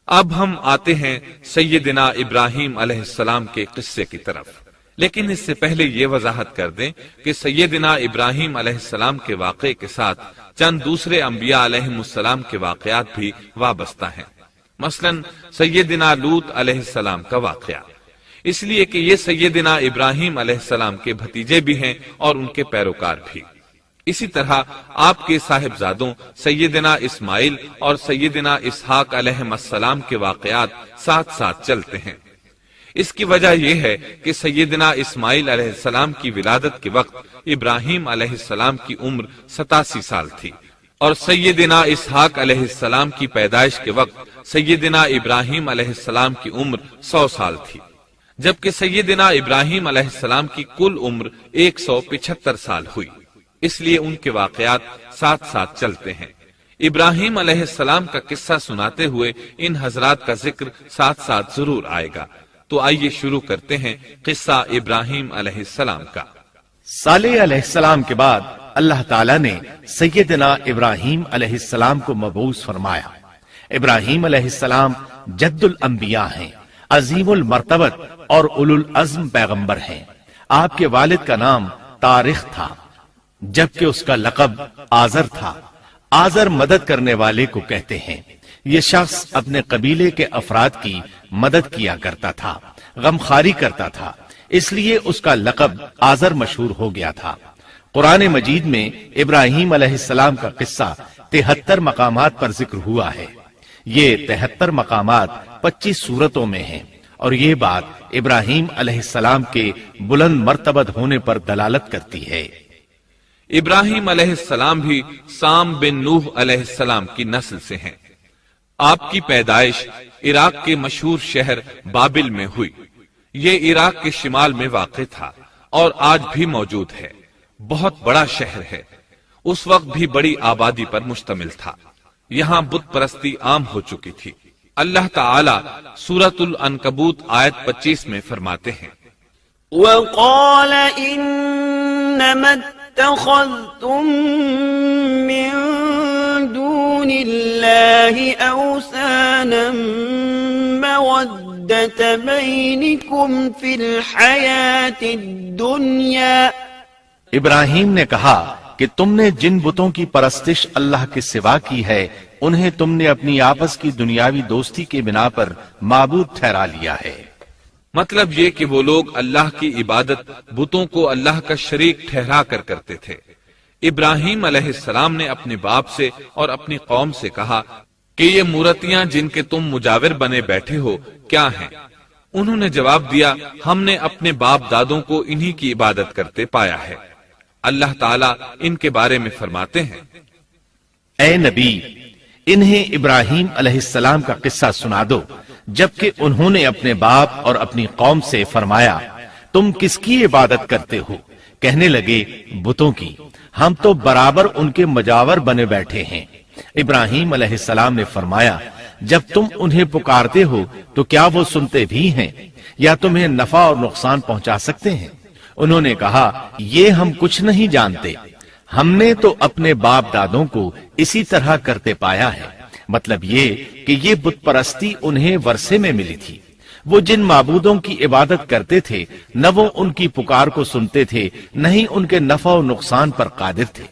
اب ہم آتے ہیں سیدنا ابراہیم علیہ السلام کے قصے کی طرف، لیکن اس سے پہلے یہ وضاحت کر دیں کہ سیدنا ابراہیم علیہ السلام کے واقعے کے ساتھ چند دوسرے انبیاء علیہم السلام کے واقعات بھی وابستہ ہیں، مثلا سیدنا لوط علیہ السلام کا واقعہ، اس لیے کہ یہ سیدنا ابراہیم علیہ السلام کے بھتیجے بھی ہیں اور ان کے پیروکار بھی۔ اسی طرح آپ کے صاحبزادوں سیدنا اسماعیل اور سیدنا اسحاق علیہ السلام کے واقعات ساتھ ساتھ چلتے ہیں۔ اس کی وجہ یہ ہے کہ سیدنا اسماعیل علیہ السلام کی ولادت کے وقت ابراہیم علیہ السلام کی عمر 87 سال تھی، اور سیدنا اسحاق علیہ السلام کی پیدائش کے وقت سیدنا ابراہیم علیہ السلام کی عمر 100 سال تھی، جبکہ سیدنا ابراہیم علیہ السلام کی کل عمر 175 سال ہوئی، اس لیے ان کے واقعات ساتھ ساتھ چلتے ہیں۔ ابراہیم علیہ السلام کا قصہ سناتے ہوئے ان حضرات کا ذکر ساتھ ساتھ ضرور آئے گا، تو آئیے شروع کرتے ہیں قصہ ابراہیم علیہ السلام کا۔ صالح علیہ السلام کے بعد اللہ تعالیٰ نے سیدنا ابراہیم علیہ السلام کو مبعوث فرمایا۔ ابراہیم علیہ السلام جد الانبیاء ہیں، عظیم المرتبت اور اولو العزم پیغمبر ہیں۔ آپ کے والد کا نام طارق تھا، جبکہ اس کا لقب آزر تھا۔ آزر مدد کرنے والے کو کہتے ہیں۔ یہ شخص اپنے قبیلے کے افراد کی مدد کیا کرتا تھا، غمخواری کرتا تھا، اس لیے اس کا لقب آزر مشہور ہو گیا تھا۔ قرآن مجید میں ابراہیم علیہ السلام کا قصہ 73 مقامات پر ذکر ہوا ہے۔ یہ 73 مقامات 25 سورتوں میں ہیں، اور یہ بات ابراہیم علیہ السلام کے بلند مرتبت ہونے پر دلالت کرتی ہے۔ ابراہیم علیہ السلام بھی سام بن نوح علیہ السلام کی نسل سے ہیں۔ آپ کی پیدائش عراق کے مشہور شہر بابل میں ہوئی۔ یہ عراق کے شمال میں واقع تھا اور آج بھی موجود ہے۔ بہت بڑا شہر ہے، اس وقت بھی بڑی آبادی پر مشتمل تھا۔ یہاں بت پرستی عام ہو چکی تھی۔ اللہ تعالی سورۃ العنکبوت آیت 25 میں فرماتے ہیں، وَقَالَ إِنَّمَا اتَّخَذْتُم مِّن دُونِ اللَّهِ أَوْثَانًا مَّوَدَّةَ بَيْنِكُمْ فِي الْحَيَاةِ الدُّنْيَا۔ ابراہیم نے کہا کہ تم نے جن بتوں کی پرستش اللہ کے سوا کی ہے، انہیں تم نے اپنی آپس کی دنیاوی دوستی کے بنا پر معبود ٹھہرا لیا ہے۔ مطلب یہ کہ وہ لوگ اللہ کی عبادت بتوں کو اللہ کا شریک ٹھہرا کر کرتے تھے۔ ابراہیم علیہ السلام نے اپنے باپ سے اور اپنی قوم سے کہا کہ یہ مورتیاں جن کے تم مجاور بنے بیٹھے ہو کیا ہیں؟ انہوں نے جواب دیا، ہم نے اپنے باپ دادوں کو انہی کی عبادت کرتے پایا ہے۔ اللہ تعالیٰ ان کے بارے میں فرماتے ہیں، اے نبی، انہیں ابراہیم علیہ السلام کا قصہ سنا دو، جبکہ انہوں نے اپنے باپ اور اپنی قوم سے فرمایا، تم کس کی عبادت کرتے ہو؟ کہنے لگے، بتوں کی، ہم تو برابر ان کے مجاور بنے بیٹھے ہیں۔ ابراہیم علیہ السلام نے فرمایا، جب تم انہیں پکارتے ہو تو کیا وہ سنتے بھی ہیں یا تمہیں نفع اور نقصان پہنچا سکتے ہیں؟ انہوں نے کہا، یہ ہم کچھ نہیں جانتے، ہم نے تو اپنے باپ دادوں کو اسی طرح کرتے پایا ہے۔ مطلب یہ کہ یہ بت پرستی انہیں ورثے میں ملی تھی۔ وہ جن معبودوں کی عبادت کرتے تھے، نہ وہ ان کی پکار کو سنتے تھے، نہ ہی ان کے نفع و نقصان پر قادر تھے۔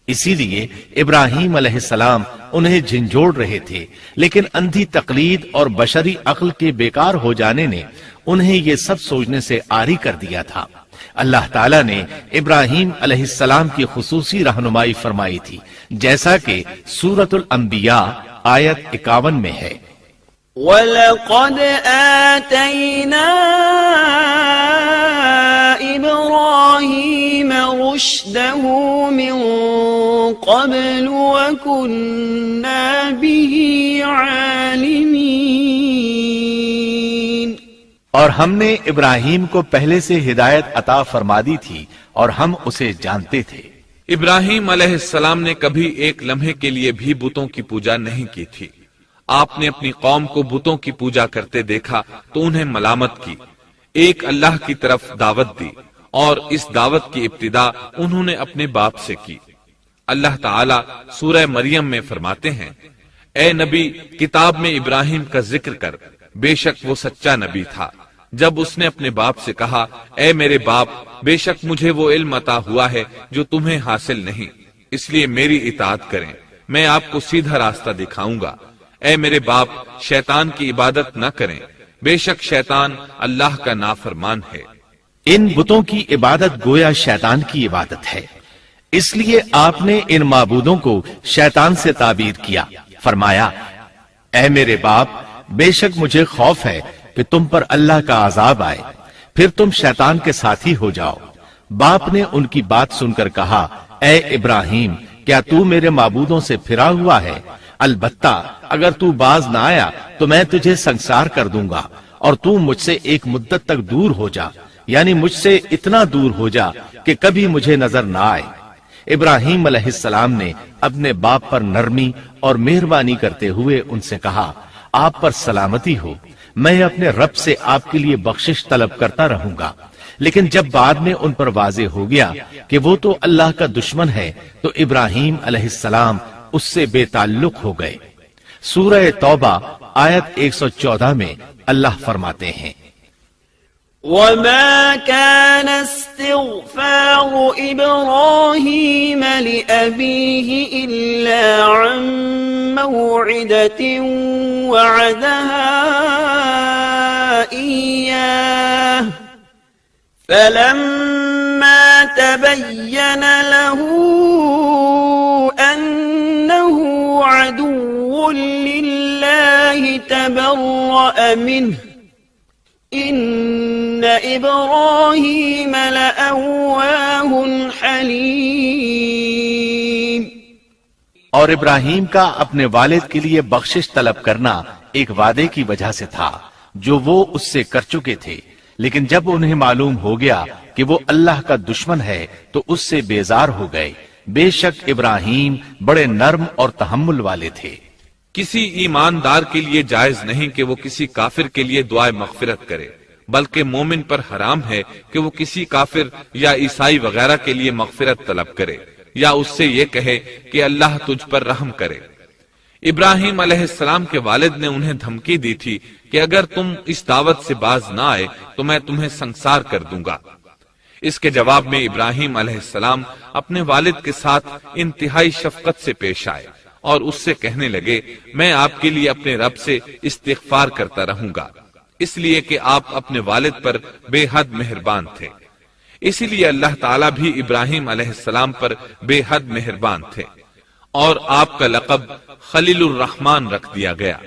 اسی لیے ابراہیم علیہ السلام انہیں جھنجھوڑ رہے تھے، لیکن اندھی تقلید اور بشری عقل کے بیکار ہو جانے نے انہیں یہ سب سوچنے سے عاری کر دیا تھا۔ اللہ تعالیٰ نے ابراہیم علیہ السلام کی خصوصی رہنمائی فرمائی تھی، جیسا کہ سورۃ الانبیاء آیت 51 میں ہے، وَلَقَدْ آتَيْنَا إِبْرَاهِيمَ رُشْدَهُ مِن قَبْلُ وَكُنَّا بِهِ عَالِمِينَ۔ اور ہم نے ابراہیم کو پہلے سے ہدایت عطا فرما دی تھی اور ہم اسے جانتے تھے۔ ابراہیم علیہ السلام نے کبھی ایک لمحے کے لیے بھی بتوں کی پوجا نہیں کی تھی۔ آپ نے اپنی قوم کو بتوں کی پوجا کرتے دیکھا تو انہیں ملامت کی، ایک اللہ کی طرف دعوت دی، اور اس دعوت کی ابتدا انہوں نے اپنے باپ سے کی۔ اللہ تعالیٰ سورہ مریم میں فرماتے ہیں، اے نبی کتاب میں ابراہیم کا ذکر کر، بے شک وہ سچا نبی تھا۔ جب اس نے اپنے باپ سے کہا اے میرے باپ، بے شک مجھے وہ علم عطا ہوا ہے جو تمہیں حاصل نہیں، اس لیے میری اطاعت کریں، میں آپ کو سیدھا راستہ دکھاؤں گا۔ اے میرے باپ شیطان کی عبادت نہ کریں، بے شک شیطان اللہ کا نافرمان ہے۔ ان بتوں کی عبادت گویا شیطان کی عبادت ہے، اس لیے آپ نے ان معبودوں کو شیطان سے تعبیر کیا۔ فرمایا اے میرے باپ، بے شک مجھے خوف ہے کہ تم پر اللہ کا عذاب آئے، پھر تم شیطان کے ساتھی ہو جاؤ۔ باپ نے ان کی بات سن کر کہا اے ابراہیم، کیا تو میرے معبودوں سے پھرا ہوا ہے؟ البتہ اگر تو باز نہ آیا تو میں تجھے سنسار کر دوں گا، اور تو مجھ سے ایک مدت تک دور ہو جا، یعنی مجھ سے اتنا دور ہو جا کہ کبھی مجھے نظر نہ آئے۔ ابراہیم علیہ السلام نے اپنے باپ پر نرمی اور مہربانی کرتے ہوئے ان سے کہا آپ پر سلامتی ہو، میں اپنے رب سے آپ کے لیے بخشش طلب کرتا رہوں گا۔ لیکن جب بعد میں ان پر واضح ہو گیا کہ وہ تو اللہ کا دشمن ہے تو ابراہیم علیہ السلام اس سے بے تعلق ہو گئے۔ سورہ توبہ آیت 114 میں اللہ فرماتے ہیں وما كان استغفار إبراهيم لأبيه إلا عن موعدة وعدها إياه فلما تبين له أنه عدو لله تبرأ منه ان ابراہیم لأواہ حلیم۔ اور ابراہیم کا اپنے والد کے لیے بخشش طلب کرنا ایک وعدے کی وجہ سے تھا جو وہ اس سے کر چکے تھے، لیکن جب انہیں معلوم ہو گیا کہ وہ اللہ کا دشمن ہے تو اس سے بیزار ہو گئے۔ بے شک ابراہیم بڑے نرم اور تحمل والے تھے۔ کسی ایماندار کے لیے جائز نہیں کہ وہ کسی کافر کے لیے دعائے مغفرت کرے، بلکہ مومن پر حرام ہے کہ وہ کسی کافر یا عیسائی وغیرہ کے لیے مغفرت طلب کرے یا اس سے یہ کہے کہ اللہ تجھ پر رحم کرے۔ ابراہیم علیہ السلام کے والد نے انہیں دھمکی دی تھی کہ اگر تم اس دعوت سے باز نہ آئے تو میں تمہیں سنسار کر دوں گا۔ اس کے جواب میں ابراہیم علیہ السلام اپنے والد کے ساتھ انتہائی شفقت سے پیش آئے اور اس سے کہنے لگے میں آپ کے لیے اپنے رب سے استغفار کرتا رہوں گا، اس لیے کہ آپ اپنے والد پر بے حد مہربان تھے۔ اسی لیے اللہ تعالیٰ بھی ابراہیم علیہ السلام پر بے حد مہربان تھے اور آپ کا لقب خلیل الرحمن رکھ دیا گیا۔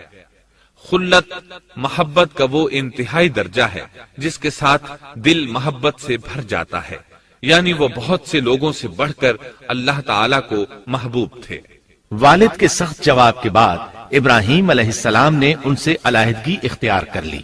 خلت محبت کا وہ انتہائی درجہ ہے جس کے ساتھ دل محبت سے بھر جاتا ہے، یعنی وہ بہت سے لوگوں سے بڑھ کر اللہ تعالیٰ کو محبوب تھے۔ والد کے سخت جواب کے بعد ابراہیم علیہ السلام نے ان سے علیحدگی اختیار کر لی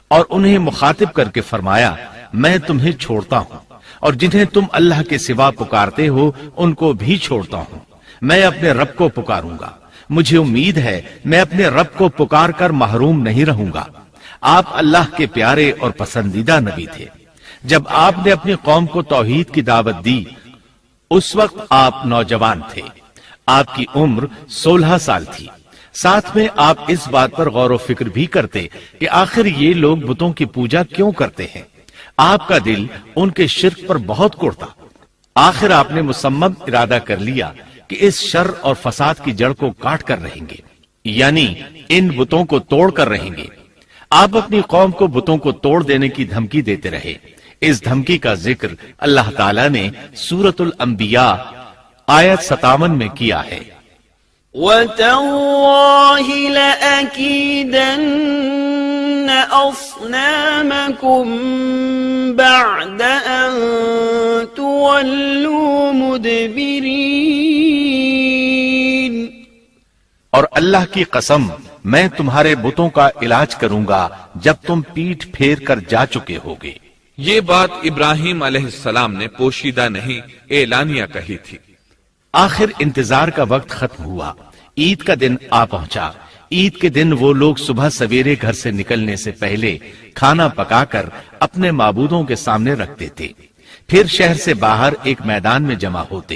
اور انہیں مخاطب کر کے فرمایا میں تمہیں چھوڑتا ہوں اور جنہیں تم اللہ کے سوا پکارتے ہو ان کو بھی چھوڑتا ہوں، میں اپنے رب کو پکاروں گا، مجھے امید ہے میں اپنے رب کو پکار کر محروم نہیں رہوں گا۔ آپ اللہ کے پیارے اور پسندیدہ نبی تھے۔ جب آپ نے اپنی قوم کو توحید کی دعوت دی اس وقت آپ نوجوان تھے، آپ کی عمر 16 سال تھی۔ ساتھ میں آپ اس بات پر غور و فکر بھی کرتے کہ آخر یہ لوگ بتوں کی پوجا کیوں کرتے ہیں۔ آپ کا دل ان کے شرک پر بہت کوڑتا۔ آخر آپ نے مصمم ارادہ کر لیا کہ اس شر اور فساد کی جڑ کو کاٹ کر رہیں گے، یعنی ان بتوں کو توڑ کر رہیں گے۔ آپ اپنی قوم کو بتوں کو توڑ دینے کی دھمکی دیتے رہے۔ اس دھمکی کا ذکر اللہ تعالیٰ نے سورۃ الانبیاء آیت 57 میں کیا ہے۔ وَتَاللَّهِ لَأَكِيدَنَّ أَصْنَامَكُمْ بَعْدَ أَن تُوَلُّوا مُدْبِرِينَ۔ اور اللہ کی قسم میں تمہارے بتوں کا علاج کروں گا جب تم پیٹھ پھیر کر جا چکے ہوگے۔ یہ بات ابراہیم علیہ السلام نے پوشیدہ نہیں اعلانیہ کہی تھی۔ آخر انتظار کا وقت ختم ہوا، عید کا دن آ پہنچا۔ عید کے دن وہ لوگ صبح سویرے گھر سے نکلنے سے پہلے کھانا پکا کر اپنے معبودوں کے سامنے رکھتے تھے، پھر شہر سے باہر ایک میدان میں جمع ہوتے۔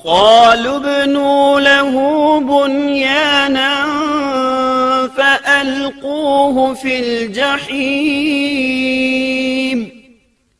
قالوا ابنوا له بنيانا فألقوه في الجحيم،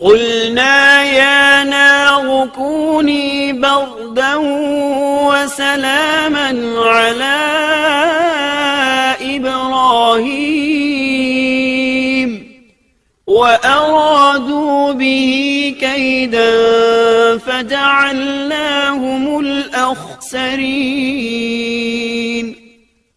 قلنا يا نار كوني بردا وسلاما على إبراهيم وأرادوا به كيدا فجعلناهم الأخسرين۔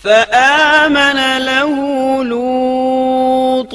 فآمن له لوط،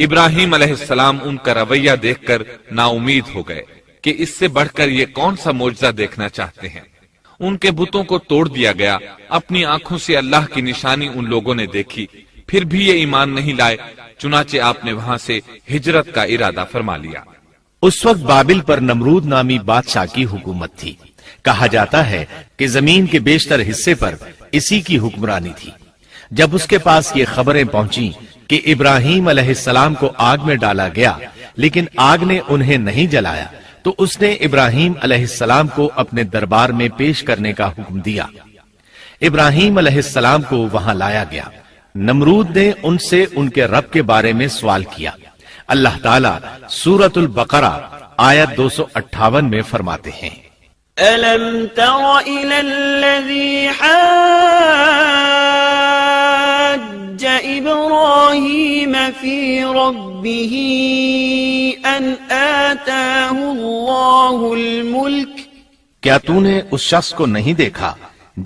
ابراہیم علیہ السلام ان کا رویہ دیکھ کر نا امید ہو گئے کہ اس سے بڑھ کر یہ کون سا معجزہ دیکھنا چاہتے ہیں۔ ان کے بتوں کو توڑ دیا گیا، اپنی آنکھوں سے اللہ کی نشانی ان لوگوں نے دیکھی، پھر بھی یہ ایمان نہیں لائے، چنانچہ آپ نے وہاں سے ہجرت کا ارادہ فرما لیا۔ اس وقت بابل پر نمرود نامی بادشاہ کی حکومت تھی۔ کہا جاتا ہے کہ زمین کے بیشتر حصے پر اسی کی حکمرانی تھی۔ جب اس کے پاس یہ خبریں پہنچیں کہ ابراہیم علیہ السلام کو آگ میں ڈالا گیا لیکن آگ نے انہیں نہیں جلایا، تو اس نے ابراہیم علیہ السلام کو اپنے دربار میں پیش کرنے کا حکم دیا۔ ابراہیم علیہ السلام کو وہاں لایا گیا۔ نمرود نے ان سے ان کے رب کے بارے میں سوال کیا۔ اللہ تعالیٰ سورۃ البقرہ آیت 258 میں فرماتے ہیں، أَلَمْ تَرَ إِلَى الَّذِي حَاجَّ إِبْرَاهِيمَ فِي رَبِّهِ أَنْ آتَاهُ اللَّهُ الْمُلْكَ کیا تو نے اس شخص کو نہیں دیکھا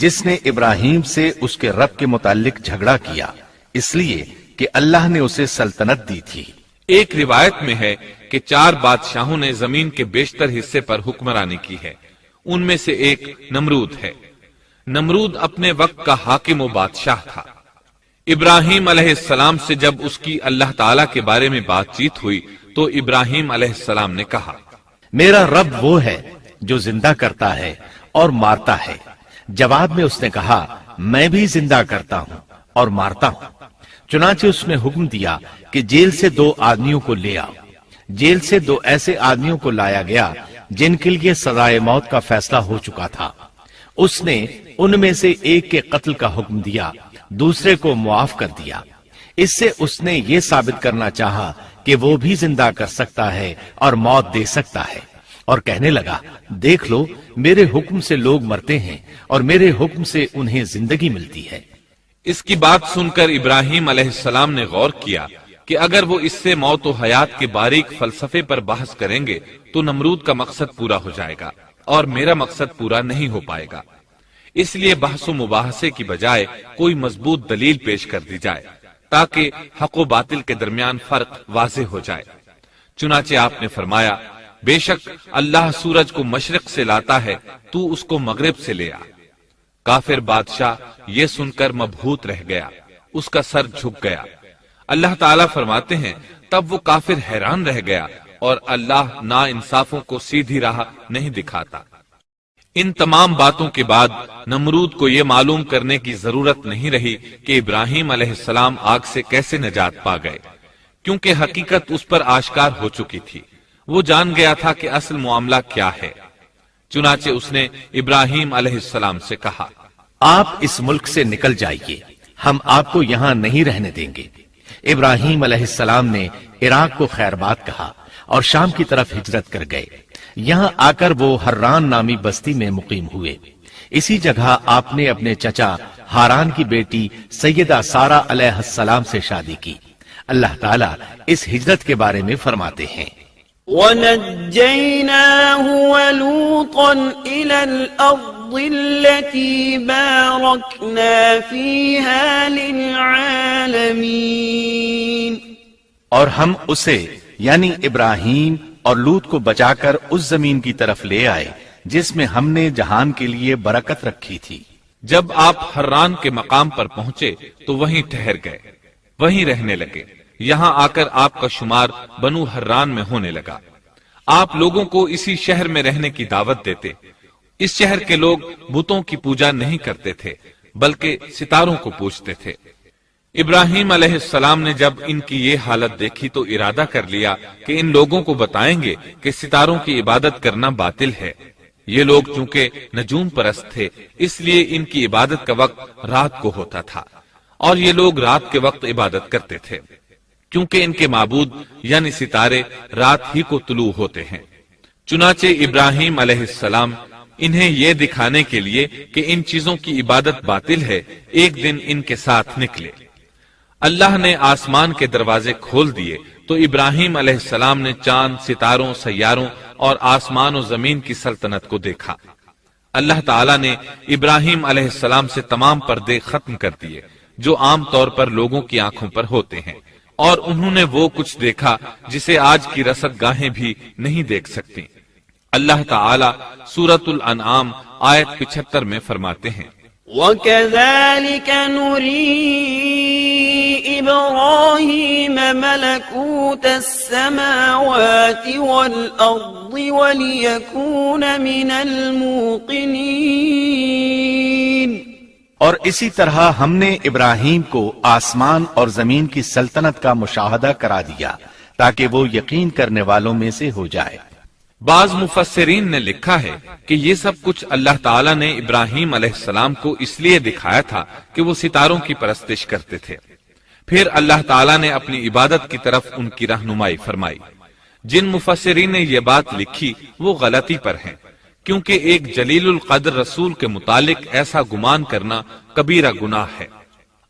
جس نے ابراہیم سے اس کے رب کے متعلق جھگڑا کیا اس لیے کہ اللہ نے اسے سلطنت دی تھی۔ ایک روایت میں ہے کہ 4 بادشاہوں نے زمین کے بیشتر حصے پر حکمرانی کی ہے، ان میں سے ایک نمرود ہے۔ نمرود اپنے وقت کا حاکم و بادشاہ تھا۔ ابراہیم علیہ السلام سے جب اس کی اللہ تعالیٰ کے بارے میں بات چیت ہوئی تو ابراہیم علیہ السلام نے کہا، میرا رب وہ ہے جو زندہ کرتا ہے اور مارتا ہے۔ جواب میں اس نے کہا، میں بھی زندہ کرتا ہوں اور مارتا ہوں۔ چنانچہ اس نے حکم دیا کہ جیل سے 2 آدمیوں کو لے آؤ۔ جیل سے 2 ایسے آدمیوں کو لایا گیا جن کے لیے سزائے موت کا فیصلہ ہو چکا تھا۔ اس نے ان میں سے ایک کے قتل کا حکم دیا، دوسرے کو معاف کر دیا۔ اس سے اس نے یہ ثابت کرنا چاہا کہ وہ بھی زندہ کر سکتا ہے اور موت دے سکتا ہے، اور کہنے لگا، دیکھ لو میرے حکم سے لوگ مرتے ہیں اور میرے حکم سے انہیں زندگی ملتی ہے۔ اس کی بات سن کر ابراہیم علیہ السلام نے غور کیا کہ اگر وہ اس سے موت و حیات کے باریک فلسفے پر بحث کریں گے تو نمرود کا مقصد پورا ہو جائے گا اور میرا مقصد پورا نہیں ہو پائے گا۔ اس لیے بحث و مباحثے کی بجائے کوئی مضبوط دلیل پیش کر دی جائے تاکہ حق و باطل کے درمیان فرق واضح ہو جائے۔ چنانچہ آپ نے فرمایا، بے شک اللہ سورج کو مشرق سے لاتا ہے، تو اس کو مغرب سے لے آ۔ کافر بادشاہ یہ سن کر مبہوت رہ گیا، اس کا سر جھک گیا۔ اللہ تعالیٰ فرماتے ہیں، تب وہ کافر حیران رہ گیا اور اللہ نا انصافوں کو سیدھی راہ نہیں دکھاتا۔ ان تمام باتوں کے بعد نمرود کو یہ معلوم کرنے کی ضرورت نہیں رہی کہ ابراہیم علیہ السلام آگ سے کیسے نجات پا گئے، کیونکہ حقیقت اس پر آشکار ہو چکی تھی۔ وہ جان گیا تھا کہ اصل معاملہ کیا ہے۔ چنانچہ اس نے ابراہیم علیہ السلام سے کہا، آپ اس ملک سے نکل جائیے، ہم آپ کو یہاں نہیں رہنے دیں گے۔ ابراہیم علیہ السلام نے عراق کو خیر بات کہا اور شام کی طرف ہجرت کر گئے۔ یہاں آ کر وہ حران نامی بستی میں مقیم ہوئے۔ اسی جگہ آپ نے اپنے چچا ہاران کی بیٹی سیدہ سارہ علیہ السلام سے شادی کی۔ اللہ تعالیٰ اس ہجرت کے بارے میں فرماتے ہیں، وَنَجَّيْنَاهُ وَلُوطًا إِلَى الْأَرْضِ الَّتِي بَارَكْنَا فِيهَا لِلْعَالَمِينَ اور ہم اسے یعنی ابراہیم اور لوط کو بچا کر اس زمین کی طرف لے آئے جس میں ہم نے جہان کے لیے برکت رکھی تھی۔ جب آپ حران کے مقام پر پہنچے تو وہیں ٹھہر گئے، وہیں رہنے لگے۔ یہاں آ کر آپ کا شمار بنو حران میں ہونے لگا۔ آپ لوگوں کو اسی شہر میں رہنے کی دعوت دیتے۔ اس شہر کے لوگ بتوں کی پوجا نہیں کرتے تھے بلکہ ستاروں کو پوجتے تھے۔ ابراہیم علیہ السلام نے جب ان کی یہ حالت دیکھی تو ارادہ کر لیا کہ ان لوگوں کو بتائیں گے کہ ستاروں کی عبادت کرنا باطل ہے۔ یہ لوگ چونکہ نجوم پرست تھے اس لیے ان کی عبادت کا وقت رات کو ہوتا تھا اور یہ لوگ رات کے وقت عبادت کرتے تھے، کیونکہ ان کے معبود یعنی ستارے رات ہی کو طلوع ہوتے ہیں۔ چنانچہ ابراہیم علیہ السلام انہیں یہ دکھانے کے لیے کہ ان چیزوں کی عبادت باطل ہے ایک دن ان کے ساتھ نکلے۔ اللہ نے آسمان کے دروازے کھول دیے تو ابراہیم علیہ السلام نے چاند، ستاروں، سیاروں اور آسمان و زمین کی سلطنت کو دیکھا۔ اللہ تعالیٰ نے ابراہیم علیہ السلام سے تمام پردے ختم کر دیے جو عام طور پر لوگوں کی آنکھوں پر ہوتے ہیں، اور انہوں نے وہ کچھ دیکھا جسے آج کی رصد گاہیں بھی نہیں دیکھ سکتی۔ اللہ تعالی سورۃ الانعام آیت 75 میں فرماتے ہیں، وَكَذَلِكَ نُرِي إِبْرَاهِيمَ مَلَكُوتَ السَّمَاوَاتِ وَالْأَرْضِ وَلِيَكُونَ مِنَ الْمُوقِنِينَ۔ اور اسی طرح ہم نے ابراہیم کو آسمان اور زمین کی سلطنت کا مشاہدہ کرا دیا تاکہ وہ یقین کرنے والوں میں سے ہو جائے۔ بعض مفسرین نے لکھا ہے کہ یہ سب کچھ اللہ تعالیٰ نے ابراہیم علیہ السلام کو اس لیے دکھایا تھا کہ وہ ستاروں کی پرستش کرتے تھے، پھر اللہ تعالیٰ نے اپنی عبادت کی طرف ان کی رہنمائی فرمائی۔ جن مفسرین نے یہ بات لکھی وہ غلطی پر ہیں، کیونکہ ایک جلیل القدر رسول کے متعلق ایسا گمان کرنا کبیرہ گناہ ہے۔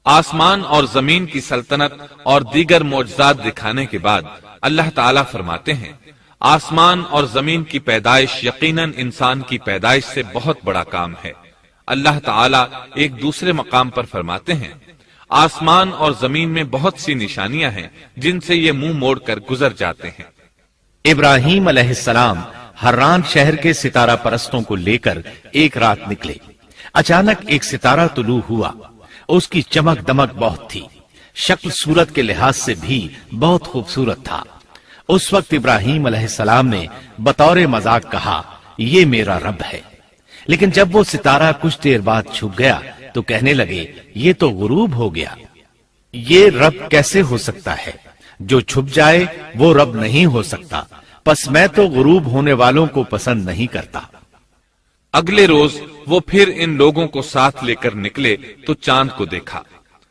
آسمان اور زمین کی سلطنت اور دیگر معجزات دکھانے کے بعد اللہ تعالیٰ فرماتے ہیں، آسمان اور زمین کی پیدائش یقیناً انسان کی پیدائش سے بہت بڑا کام ہے۔ اللہ تعالیٰ ایک دوسرے مقام پر فرماتے ہیں، آسمان اور زمین میں بہت سی نشانیاں ہیں جن سے یہ منہ موڑ کر گزر جاتے ہیں۔ ابراہیم علیہ السلام حران شہر کے ستارہ پرستوں کو لے کر ایک رات نکلے۔ اچانک ایک ستارہ طلوع ہوا، اس کی چمک دمک بہت تھی، شکل صورت کے لحاظ سے بھی بہت خوبصورت تھا۔ اس وقت ابراہیم علیہ السلام نے بطور مذاق کہا، یہ میرا رب ہے۔ لیکن جب وہ ستارہ کچھ دیر بعد چھپ گیا تو کہنے لگے، یہ تو غروب ہو گیا، یہ رب کیسے ہو سکتا ہے؟ جو چھپ جائے وہ رب نہیں ہو سکتا، پس میں تو غروب ہونے والوں کو پسند نہیں کرتا۔ اگلے روز وہ پھر ان لوگوں کو ساتھ لے کر نکلے تو چاند کو دیکھا۔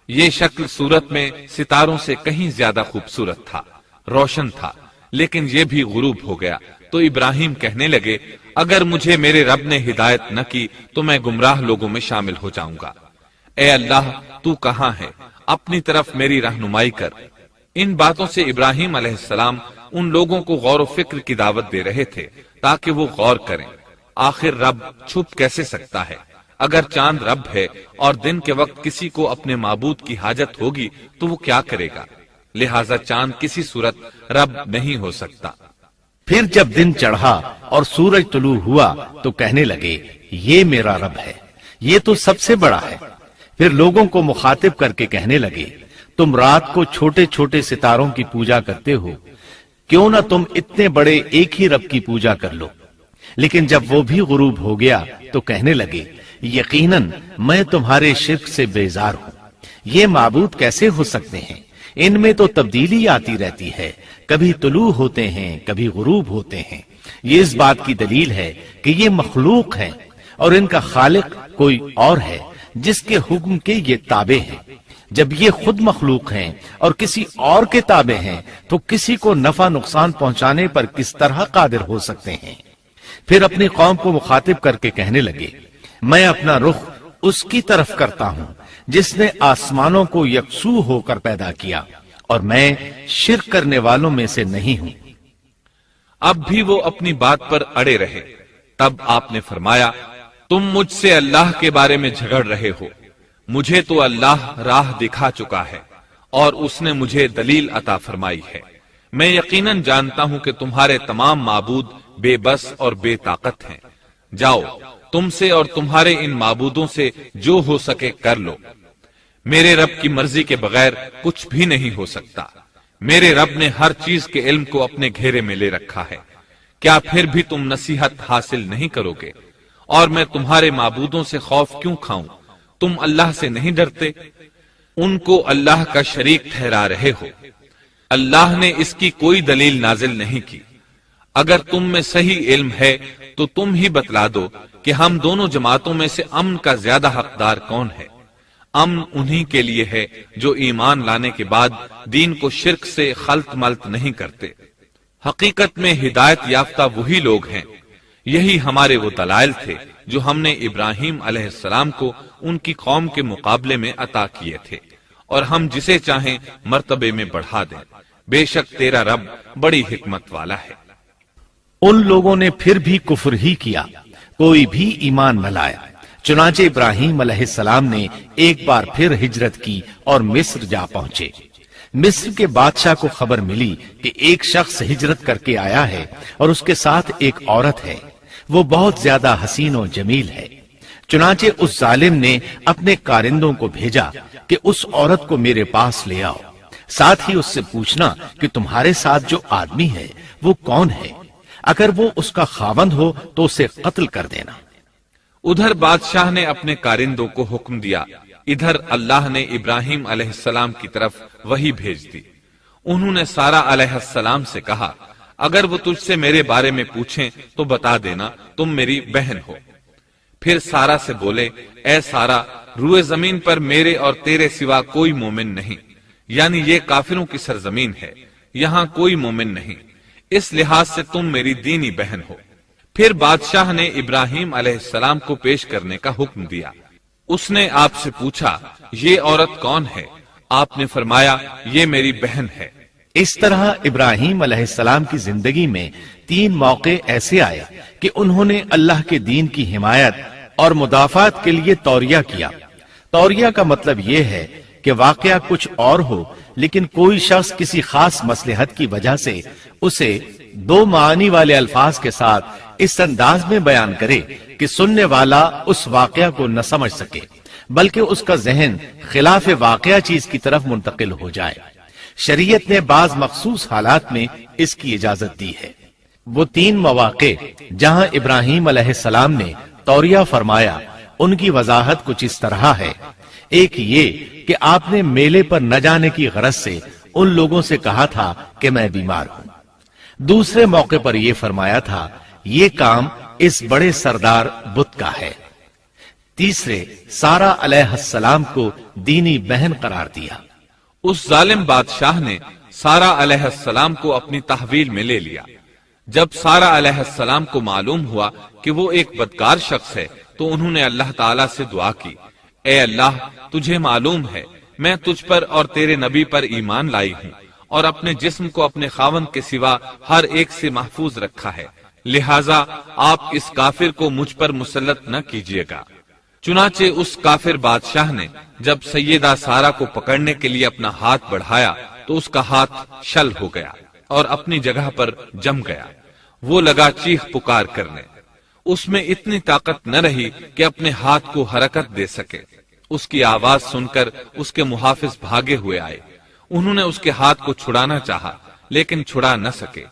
یہ شکل صورت میں ستاروں سے کہیں زیادہ خوبصورت تھا، روشن تھا، لیکن یہ بھی غروب ہو گیا۔ تو ابراہیم کہنے لگے، اگر مجھے میرے رب نے ہدایت نہ کی تو میں گمراہ لوگوں میں شامل ہو جاؤں گا۔ اے اللہ، تو کہاں ہے؟ اپنی طرف میری رہنمائی کر۔ ان باتوں سے ابراہیم علیہ السلام ان لوگوں کو غور و فکر کی دعوت دے رہے تھے تاکہ وہ غور کریں، آخر رب چھپ کیسے سکتا ہے؟ اگر چاند رب ہے اور دن کے وقت کسی کو اپنے معبود کی حاجت ہوگی تو وہ کیا کرے گا؟ لہذا چاند کسی صورت رب نہیں ہو سکتا۔ پھر جب دن چڑھا اور سورج طلوع ہوا تو کہنے لگے، یہ میرا رب ہے، یہ تو سب سے بڑا ہے۔ پھر لوگوں کو مخاطب کر کے کہنے لگے، تم رات کو چھوٹے چھوٹے ستاروں کی پوجا کرتے ہو، کیوں نہ تم اتنے بڑے ایک ہی رب کی پوجا کر لو۔ لیکن جب وہ بھی غروب ہو گیا تو کہنے لگے، یقیناً میں تمہارے شرک سے بیزار ہوں، یہ معبود کیسے ہو سکتے ہیں؟ ان میں تو تبدیلی آتی رہتی ہے، کبھی طلوع ہوتے ہیں کبھی غروب ہوتے ہیں۔ یہ اس بات کی دلیل ہے کہ یہ مخلوق ہیں اور ان کا خالق کوئی اور ہے جس کے حکم کے یہ تابع ہیں۔ جب یہ خود مخلوق ہیں اور کسی اور کے تابع ہیں تو کسی کو نفع نقصان پہنچانے پر کس طرح قادر ہو سکتے ہیں؟ پھر اپنی قوم کو مخاطب کر کے کہنے لگے، میں اپنا رخ اس کی طرف کرتا ہوں جس نے آسمانوں کو یکسو ہو کر پیدا کیا، اور میں شرک کرنے والوں میں سے نہیں ہوں۔ اب بھی وہ اپنی بات پر اڑے رہے۔ تب آپ نے فرمایا، تم مجھ سے اللہ کے بارے میں جھگڑ رہے ہو، مجھے تو اللہ راہ دکھا چکا ہے اور اس نے مجھے دلیل عطا فرمائی ہے۔ میں یقیناً جانتا ہوں کہ تمہارے تمام معبود بے بس اور بے طاقت ہیں۔ جاؤ، تم سے اور تمہارے ان معبودوں سے جو ہو سکے کر لو، میرے رب کی مرضی کے بغیر کچھ بھی نہیں ہو سکتا۔ میرے رب نے ہر چیز کے علم کو اپنے گھیرے میں لے رکھا ہے، کیا پھر بھی تم نصیحت حاصل نہیں کرو گے؟ اور میں تمہارے معبودوں سے خوف کیوں کھاؤں؟ تم اللہ سے نہیں ڈرتے؟ ان کو اللہ کا شریک ٹھہرا رہے ہو، اللہ نے اس کی کوئی دلیل نازل نہیں کی۔ اگر تم میں صحیح علم ہے تو تم ہی بتلا دو کہ ہم دونوں جماعتوں میں سے امن کا زیادہ حقدار کون ہے؟ امن انہی کے لیے ہے جو ایمان لانے کے بعد دین کو شرک سے خلط ملط نہیں کرتے۔ حقیقت میں ہدایت یافتہ وہی لوگ ہیں۔ یہی ہمارے وہ دلائل تھے جو ہم نے ابراہیم علیہ السلام کو ان کی قوم کے مقابلے میں عطا کیے تھے، اور ہم جسے چاہیں مرتبے میں بڑھا دیں۔ بے شک تیرا رب بڑی حکمت والا ہے۔ ان لوگوں نے پھر بھی کفر ہی کیا، کوئی بھی ایمان نہ لایا۔ چنانچہ ابراہیم علیہ السلام نے ایک بار پھر ہجرت کی اور مصر جا پہنچے۔ مصر کے بادشاہ کو خبر ملی کہ ایک شخص ہجرت کر کے آیا ہے اور اس کے ساتھ ایک عورت ہے، وہ بہت زیادہ حسین و جمیل ہے۔ چنانچہ اس ظالم نے اپنے کارندوں کو بھیجا کہ اس عورت کو میرے پاس لے آؤ، ساتھ ہی اس سے پوچھنا کہ تمہارے ساتھ جو آدمی ہے وہ کون ہے، اگر وہ اس کا خاوند ہو تو اسے قتل کر دینا۔ ادھر بادشاہ نے اپنے کارندوں کو حکم دیا، ادھر اللہ نے ابراہیم علیہ السلام کی طرف وحی بھیج دی۔ انہوں نے سارا علیہ السلام سے کہا، اگر وہ تجھ سے میرے بارے میں پوچھیں تو بتا دینا تم میری بہن ہو۔ پھر سارا سے بولے، اے سارا، روئے زمین پر میرے اور تیرے سوا کوئی مومن نہیں، یعنی یہ کافروں کی سرزمین ہے، یہاں کوئی مومن نہیں، اس لحاظ سے تم میری دینی بہن ہو۔ پھر بادشاہ نے ابراہیم علیہ السلام کو پیش کرنے کا حکم دیا۔ اس نے آپ سے پوچھا، یہ عورت کون ہے؟ آپ نے فرمایا، یہ میری بہن ہے۔ اس طرح ابراہیم علیہ السلام کی زندگی میں 3 موقع ایسے آئے کہ انہوں نے اللہ کے دین کی حمایت اور مدافعت کے لیے توریہ کیا۔ توریہ کا مطلب یہ ہے کہ واقعہ کچھ اور ہو لیکن کوئی شخص کسی خاص مصلحت کی وجہ سے اسے 2 معانی والے الفاظ کے ساتھ اس انداز میں بیان کرے کہ سننے والا اس واقعہ کو نہ سمجھ سکے بلکہ اس کا ذہن خلاف واقعہ چیز کی طرف منتقل ہو جائے۔ شریعت نے بعض مخصوص حالات میں اس کی اجازت دی ہے۔ وہ 3 مواقع جہاں ابراہیم علیہ السلام نے توریہ فرمایا، ان کی وضاحت کچھ اس طرح ہے۔ ایک یہ کہ آپ نے میلے پر نہ جانے کی غرض سے ان لوگوں سے کہا تھا کہ میں بیمار ہوں۔ دوسرے موقع پر یہ فرمایا تھا، یہ کام اس بڑے سردار بت کا ہے۔ تیسرے، سارا علیہ السلام کو دینی بہن قرار دیا۔ اس ظالم بادشاہ نے سارا علیہ السلام کو اپنی تحویل میں لے لیا۔ جب سارا علیہ السلام کو معلوم ہوا کہ وہ ایک بدکار شخص ہے تو انہوں نے اللہ تعالیٰ سے دعا کی، اے اللہ، تجھے معلوم ہے میں تجھ پر اور تیرے نبی پر ایمان لائی ہوں اور اپنے جسم کو اپنے خاوند کے سوا ہر ایک سے محفوظ رکھا ہے، لہٰذا آپ اس کافر کو مجھ پر مسلط نہ کیجیے گا۔ چنانچہ اس کافر بادشاہ نے جب سیدہ سارا کو پکڑنے کے لیے اپنا ہاتھ بڑھایا تو اس کا ہاتھ شل ہو گیا اور اپنی جگہ پر جم گیا۔ وہ لگا چیخ پکار کرنے، اس میں اتنی طاقت نہ رہی کہ اپنے ہاتھ کو حرکت دے سکے۔ اس کی آواز سن کر اس کے محافظ بھاگے ہوئے آئے، انہوں نے اس کے ہاتھ کو چھڑانا چاہا لیکن چھڑا نہ سکے۔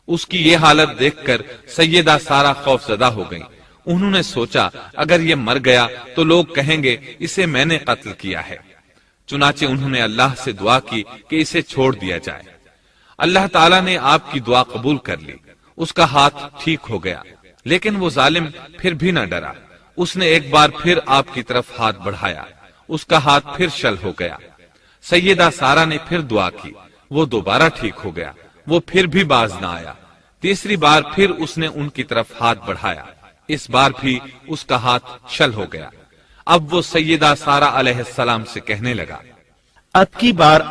اس کی یہ حالت دیکھ کر سیدہ سارا خوف زدہ ہو گئی۔ انہوں نے سوچا اگر یہ مر گیا تو لوگ کہیں گے اسے میں نے قتل کیا ہے۔ چنانچہ انہوں نے اللہ سے دعا کی کہ اسے چھوڑ دیا جائے۔ اللہ تعالیٰ نے آپ کی دعا قبول کر لی، اس کا ہاتھ ٹھیک ہو گیا، لیکن وہ ظالم پھر بھی نہ ڈرا۔ اس نے ایک بار پھر آپ کی طرف ہاتھ بڑھایا، اس کا ہاتھ پھر شل ہو گیا۔ سیدہ سارا نے پھر دعا کی، وہ دوبارہ ٹھیک ہو گیا، وہ پھر بھی باز نہ آیا۔ تیسری بار پھر اس نے ان کی طرف ہاتھ بڑھایا، اس بار بھی اس کا ہاتھ شل ہو گیا۔ اب وہ سیدہ سارا علیہ السلام سے کہنے لگا، اب کی بار